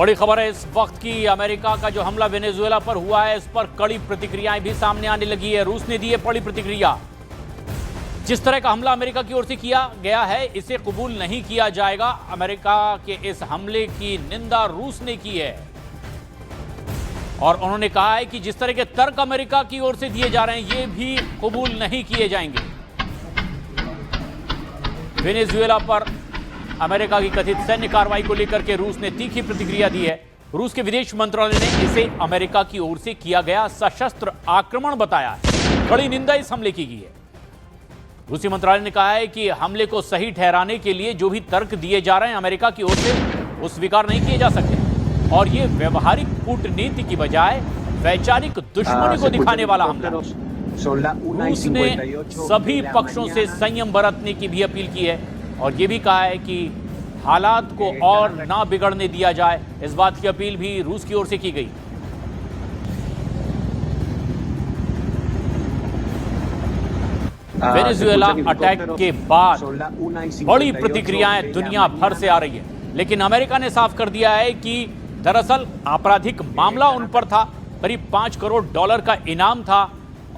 बड़ी खबर है इस वक्त की। अमेरिका का जो हमला वेनेजुएला पर हुआ है, इस पर कड़ी प्रतिक्रियाएं भी सामने आने लगी है। रूस ने दी है बड़ी प्रतिक्रिया। जिस तरह का हमला अमेरिका की ओर से किया गया है, इसे कबूल नहीं किया जाएगा। अमेरिका के इस हमले की निंदा रूस ने की है और उन्होंने कहा है कि जिस तरह के तर्क अमेरिका की ओर से दिए जा रहे हैं, ये भी कबूल नहीं किए जाएंगे। वेनेजुएला पर अमेरिका की कथित सैन्य कार्रवाई को लेकर के रूस ने तीखी प्रतिक्रिया दी है। रूस के विदेश मंत्रालय ने इसे अमेरिका की ओर से किया गया सशस्त्र आक्रमण बताया है। बड़ी निंदा इस हमले की गई है। रूसी मंत्रालय ने कहा है कि हमले को सही ठहराने के लिए जो भी तर्क दिए जा रहे हैं अमेरिका की ओर से, वो स्वीकार नहीं किए जा सकते और ये व्यवहारिक कूटनीति की बजाय वैचारिक दुश्मनी को दिखाने वाला हमला। रूस ने सभी पक्षों से संयम बरतने की भी अपील की है और यह भी कहा है कि हालात को और ना बिगड़ने दिया जाए। इस बात की अपील भी रूस की ओर से की गई। वेनेजुएला अटैक के बाद बड़ी प्रतिक्रियाएं दुनिया भर से आ रही है, लेकिन अमेरिका ने साफ कर दिया है कि दरअसल आपराधिक मामला उन पर था। करीब $5 करोड़ का इनाम था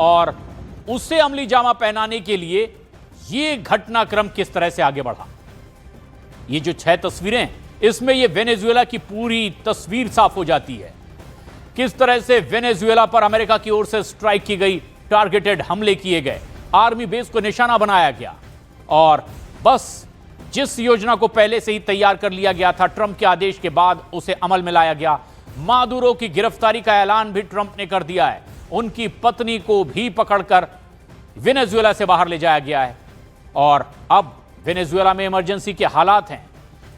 और उससे अमली जामा पहनाने के लिए ये घटनाक्रम किस तरह से आगे बढ़ा। ये जो 6 तस्वीरें, इसमें ये वेनेजुएला की पूरी तस्वीर साफ हो जाती है। किस तरह से वेनेजुएला पर अमेरिका की ओर से स्ट्राइक की गई, टारगेटेड हमले किए गए, आर्मी बेस को निशाना बनाया गया और बस जिस योजना को पहले से ही तैयार कर लिया गया था, ट्रंप के आदेश के बाद उसे अमल में लाया गया। मादुरो की गिरफ्तारी का ऐलान भी ट्रंप ने कर दिया है। उनकी पत्नी को भी पकड़कर वेनेजुएला से बाहर ले जाया गया है और अब वेनेजुएला में इमरजेंसी के हालात हैं।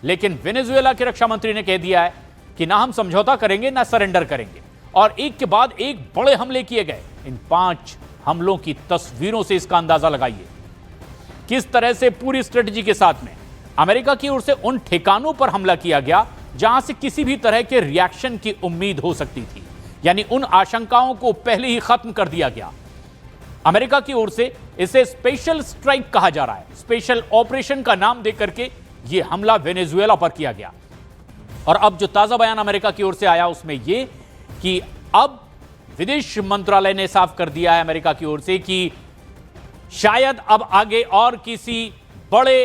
लेकिन वेनेजुएला के रक्षा मंत्री ने कह दिया है कि ना हम समझौता करेंगे ना सरेंडर करेंगे और एक के बाद एक बड़े हमले किए गए। इन 5 हमलों की तस्वीरों से इसका अंदाजा लगाइए किस तरह से पूरी स्ट्रेटजी के साथ में अमेरिका की ओर से उन ठिकानों पर हमला किया गया जहां से किसी भी तरह के रिएक्शन की उम्मीद हो सकती थी, यानी उन आशंकाओं को पहले ही खत्म कर दिया गया। अमेरिका की ओर से इसे स्पेशल स्ट्राइक कहा जा रहा है। स्पेशल ऑपरेशन का नाम देकर के यह हमला वेनेजुएला पर किया गया और अब जो ताजा बयान अमेरिका की ओर से आया उसमें यह कि अब विदेश मंत्रालय ने साफ कर दिया है अमेरिका की ओर से कि शायद अब आगे और किसी बड़े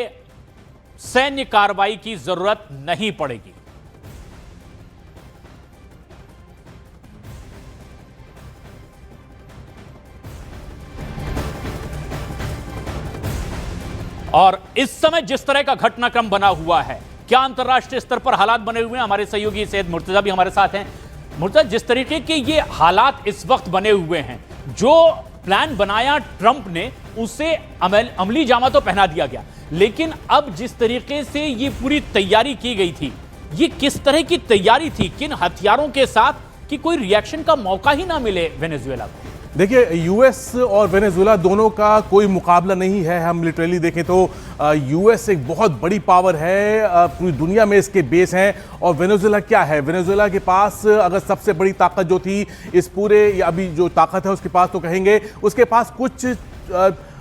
सैन्य कार्रवाई की जरूरत नहीं पड़ेगी। और इस समय जिस तरह का घटनाक्रम बना हुआ है, क्या अंतर्राष्ट्रीय स्तर पर हालात बने हुए हैं। हमारे सहयोगी सैयद मुर्तजा भी हमारे साथ हैं। मुर्तजा, जिस तरीके के ये हालात इस वक्त बने हुए हैं, जो प्लान बनाया ट्रंप ने उसे अमली जामा तो पहना दिया गया, लेकिन अब जिस तरीके से ये पूरी तैयारी की गई थी, ये किस तरह की तैयारी थी, किन हथियारों के साथ, कि कोई रिएक्शन का मौका ही ना मिले वेनेजुएला को। देखिए, यूएस और वेनेजुएला दोनों का कोई मुकाबला नहीं है। हम लिटरली देखें तो यूएस एक बहुत बड़ी पावर है, पूरी दुनिया में इसके बेस हैं और वेनेजुएला क्या है। वेनेजुएला के पास अगर सबसे बड़ी ताकत जो थी इस पूरे, अभी जो ताकत है उसके पास, तो कहेंगे उसके पास कुछ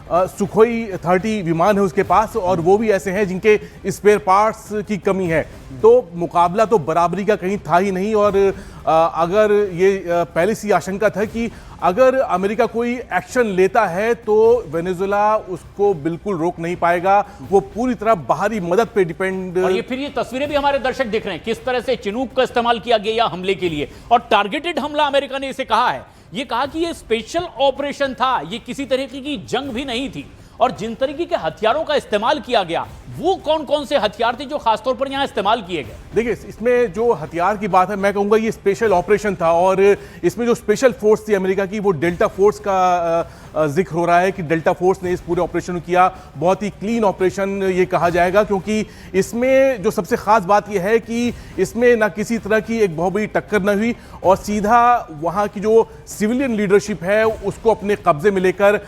सुखोई 30 विमान है उसके पास और वो भी ऐसे हैं जिनके स्पेयर पार्ट्स की कमी है। तो मुकाबला तो बराबरी का कहीं था ही नहीं और अगर ये पहले से आशंका था कि अगर अमेरिका कोई एक्शन लेता है तो वेनेजुएला उसको बिल्कुल रोक नहीं पाएगा। वो पूरी तरह बाहरी मदद पे डिपेंड। और ये फिर ये तस्वीरें भी हमारे दर्शक देख रहे हैं किस तरह से चिनूक का इस्तेमाल किया गया हमले के लिए और टारगेटेड हमला अमेरिका ने इसे कहा है। ये कहा कि ये स्पेशल ऑपरेशन था, ये किसी तरीके की जंग भी नहीं थी और जिन तरीके के हथियारों का इस्तेमाल किया गया वो कौन कौन से हथियार थे जो खासतौर पर यहां इस्तेमाल किए गए। देखिए, इसमें जो हथियार की बात है, मैं कहूंगा ये स्पेशल ऑपरेशन था और इसमें जो स्पेशल फोर्स थी अमेरिका की, वो डेल्टा फोर्स का जिक्र हो रहा है कि डेल्टा फोर्स ने इस पूरे ऑपरेशन को किया। बहुत ही क्लीन ऑपरेशन ये कहा जाएगा क्योंकि इसमें जो सबसे खास बात यह है कि इसमें ना किसी तरह की एक बहुत बड़ी टक्कर न हुई और सीधा वहां की जो सिविलियन लीडरशिप है उसको अपने कब्जे में लेकर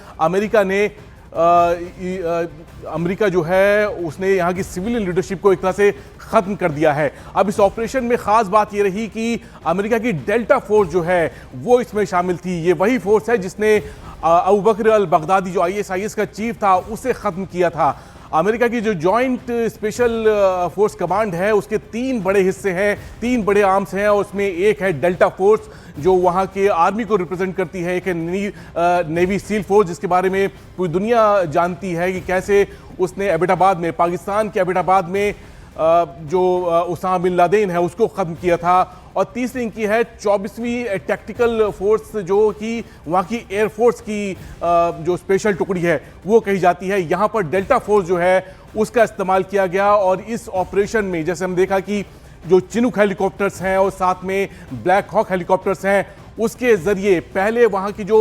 अमेरिका जो है उसने यहाँ की सिविलियन लीडरशिप को एक तरह से ख़त्म कर दिया है। अब इस ऑपरेशन में ख़ास बात ये रही कि अमेरिका की डेल्टा फोर्स जो है वो इसमें शामिल थी। ये वही फोर्स है जिसने अबू बकर अल बगदादी जो ISIS का चीफ था उसे ख़त्म किया था। अमेरिका की जो जॉइंट स्पेशल फोर्स कमांड है उसके 3 बड़े हिस्से हैं, 3 बड़े आर्म्स हैं, और उसमें एक है डेल्टा फोर्स जो वहाँ के आर्मी को रिप्रेजेंट करती है, एक है नेवी सील फोर्स जिसके बारे में पूरी दुनिया जानती है कि कैसे उसने एबटाबाद में, पाकिस्तान के एबटाबाद में जो उसामा बिन लादेन है उसको ख़त्म किया था। और तीसरी इनकी है 24वीं टैक्टिकल फोर्स जो कि वहाँ की एयरफोर्स की जो स्पेशल टुकड़ी है वो कही जाती है। यहाँ पर डेल्टा फोर्स जो है उसका इस्तेमाल किया गया, और इस ऑपरेशन में जैसे हम देखा कि जो चिनूक हेलीकॉप्टर्स हैं और साथ में ब्लैक हॉक हेलीकॉप्टर्स हैं, उसके ज़रिए पहले वहाँ की जो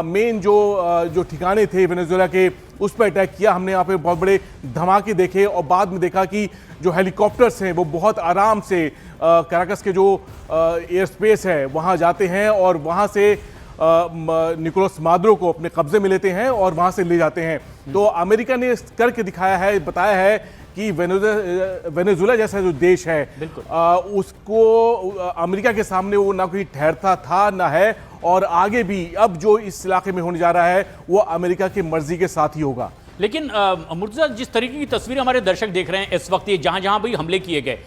मेन जो ठिकाने थे वेनेजुएला के उस पर अटैक किया। हमने यहाँ पे बहुत बड़े धमाके देखे, और बाद में देखा कि जो हेलीकॉप्टर्स हैं वो बहुत आराम से कैराकस के जो एयर स्पेस है वहाँ जाते हैं और वहाँ से निकोलस मादुरो को अपने कब्जे में लेते हैं और वहाँ से ले जाते हैं। तो अमेरिका ने करके दिखाया है, बताया है कि वेनेजुएला जैसा जो देश है उसको अमेरिका के सामने वो ना कोई ठहरता था ना है, और आगे भी अब जो इस इलाके में होने जा रहा है वो अमेरिका की मर्जी के साथ ही होगा। लेकिन मुर्तजा, जिस तरीके की तस्वीर हमारे दर्शक देख रहे हैं इस वक्त, ये जहां जहां भी हमले किए गए,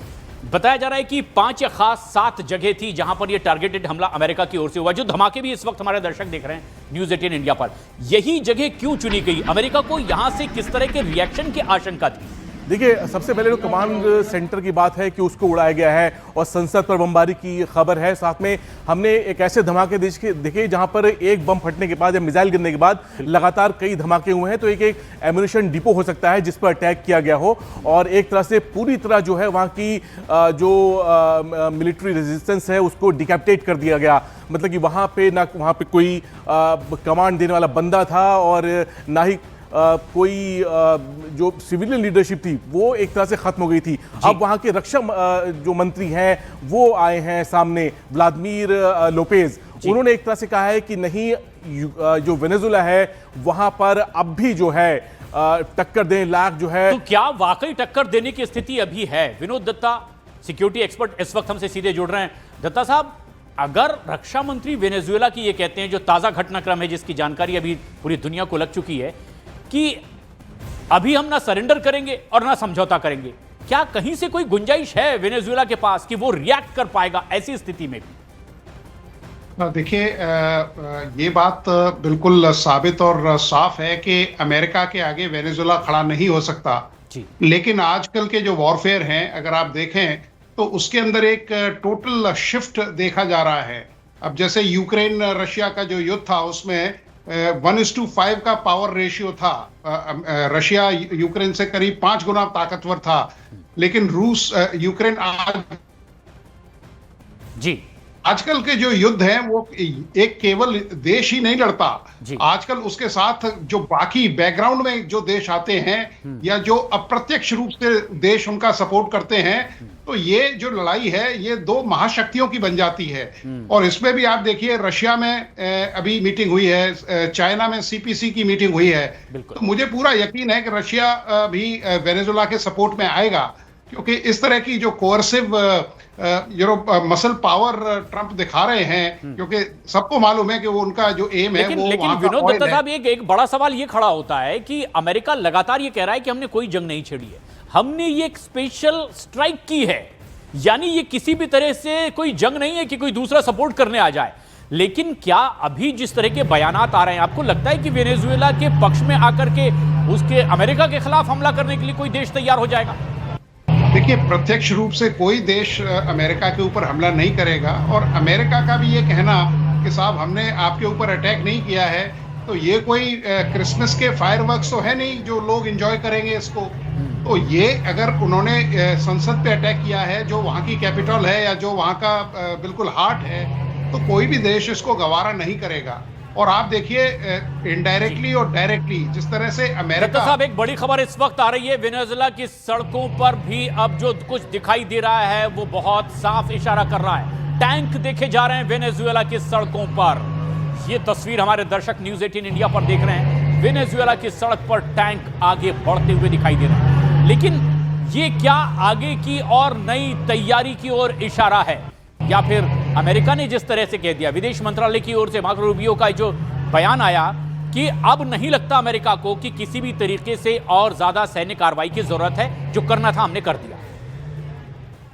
बताया जा रहा है कि 5 या खास 7 जगह थी जहां पर ये टारगेटेड हमला अमेरिका की ओर से हुआ। जो धमाके भी इस वक्त हमारे दर्शक देख रहे हैं न्यूज़ 18 इंडिया पर, यही जगह क्यों चुनी गई? अमेरिका को यहां से किस तरह के रिएक्शन की आशंका थी? देखिए, सबसे पहले जो कमांड सेंटर की बात है कि उसको उड़ाया गया है और संसद पर बमबारी की खबर है। साथ में हमने एक ऐसे धमाके देखे जहां पर एक बम फटने के बाद या मिसाइल गिरने के बाद लगातार कई धमाके हुए हैं। तो एक एम्यूनिशन डिपो हो सकता है जिस पर अटैक किया गया हो, और एक तरह से पूरी तरह जो है वहाँ की जो मिलिट्री रेजिस्टेंस है उसको डिकैपिटेट कर दिया गया। मतलब कि वहाँ पे कोई कमांड देने वाला बंदा था, और ना ही कोई जो सिविलियन लीडरशिप थी वो एक तरह से खत्म हो गई थी। अब वहाँ के रक्षा जो मंत्री हैं वो आए हैं सामने, व्लादिमीर लोपेज। उन्होंने एक तरह से कहा है कि नहीं, जो वेनेजुएला है वहाँ पर अब भी जो है टक्कर देने लायक जो है। तो क्या वाकई टक्कर देने की स्थिति अभी है? विनोद दत्ता, सिक्योरिटी एक्सपर्ट, इस वक्त हमसे सीधे जुड़ रहे हैं। दत्ता साहब, अगर रक्षा मंत्री वेनेजुएला की ये कहते हैं, जो ताज़ा घटनाक्रम है जिसकी जानकारी अभी पूरी दुनिया को लग चुकी है, कि अभी हम ना सरेंडर करेंगे और ना समझौता करेंगे, क्या कहीं से कोई गुंजाइश है वेनेजुएला के पास कि वो रिएक्ट कर पाएगा ऐसी स्थिति में भी? देखिए, ये बात बिल्कुल साबित और साफ है कि अमेरिका के आगे वेनेजुएला खड़ा नहीं हो सकता जी। लेकिन आजकल के जो वॉरफेयर हैं, अगर आप देखें तो उसके अंदर एक टोटल शिफ्ट देखा जा रहा है। अब जैसे यूक्रेन रशिया का जो युद्ध था उसमें 1:5 का पावर रेशियो था। रशिया यूक्रेन से करीब 5 गुना ताकतवर था, लेकिन यूक्रेन आजकल के जो युद्ध हैं वो एक केवल देश ही नहीं लड़ता। आजकल उसके साथ जो बाकी बैकग्राउंड में जो देश आते हैं या जो अप्रत्यक्ष रूप से देश उनका सपोर्ट करते हैं, तो ये जो लड़ाई है ये 2 महाशक्तियों की बन जाती है। और इसमें भी आप देखिए, रशिया में अभी मीटिंग हुई है, चाइना में सीपीसी की मीटिंग हुई है। तो मुझे पूरा यकीन है कि रशिया भी वेनेजुएला के सपोर्ट में आएगा, क्योंकि इस तरह की जो कोअर्सिव मसल पावर ट्रंप दिखा रहे हैं, क्योंकि सबको मालूम है कि वो उनका जो एम है वो लेकिन विनोद दत्ता साहब, एक बड़ा सवाल ये खड़ा होता है कि अमेरिका लगातार ये कह रहा है कि हमने कोई जंग नहीं छेड़ी है, हमने ये एक स्पेशल स्ट्राइक की है, यानी ये किसी भी तरह से कोई जंग नहीं है कि कोई दूसरा सपोर्ट करने आ जाए। लेकिन क्या अभी जिस तरह के बयानात आ रहे हैं, आपको लगता है कि वेनेजुएला के पक्ष में आकर के उसके अमेरिका के खिलाफ हमला करने के लिए कोई देश तैयार हो जाएगा? देखिए, प्रत्यक्ष रूप से कोई देश अमेरिका के ऊपर हमला नहीं करेगा, और अमेरिका का भी ये कहना कि साहब हमने आपके ऊपर अटैक नहीं किया है, तो ये कोई क्रिसमस के फायरवर्क्स तो है नहीं जो लोग एंजॉय करेंगे इसको। तो ये अगर उन्होंने संसद पे अटैक किया है, जो वहाँ की कैपिटल है या जो वहाँ का बिल्कुल हार्ट है, तो कोई भी देश इसको गवारा नहीं करेगा। और आप देखिए, इनडायरेक्टली और डायरेक्टली जिस तरह से अमेरिका। साहब, एक बड़ी खबर इस वक्त आ रही है, वेनेजुएला की सड़कों पर भी अब जो कुछ दिखाई दे रहा है वो बहुत साफ इशारा कर रहा है। टैंक देखे जा रहे हैं वेनेजुएला की सड़कों पर। ये तस्वीर हमारे दर्शक न्यूज़ 18 इंडिया पर देख रहे हैं। वेनेजुएला की सड़क पर टैंक आगे बढ़ते हुए दिखाई दे रहे हैं, लेकिन ये क्या आगे की और नई तैयारी की ओर इशारा है, या फिर अमेरिका ने जिस तरह से कह दिया, विदेश मंत्रालय की ओर से मार्को रूबियो का जो बयान आया कि अब नहीं लगता अमेरिका को कि किसी भी तरीके से और ज्यादा सैन्य कार्रवाई की जरूरत है। जो करना था हमने कर दिया।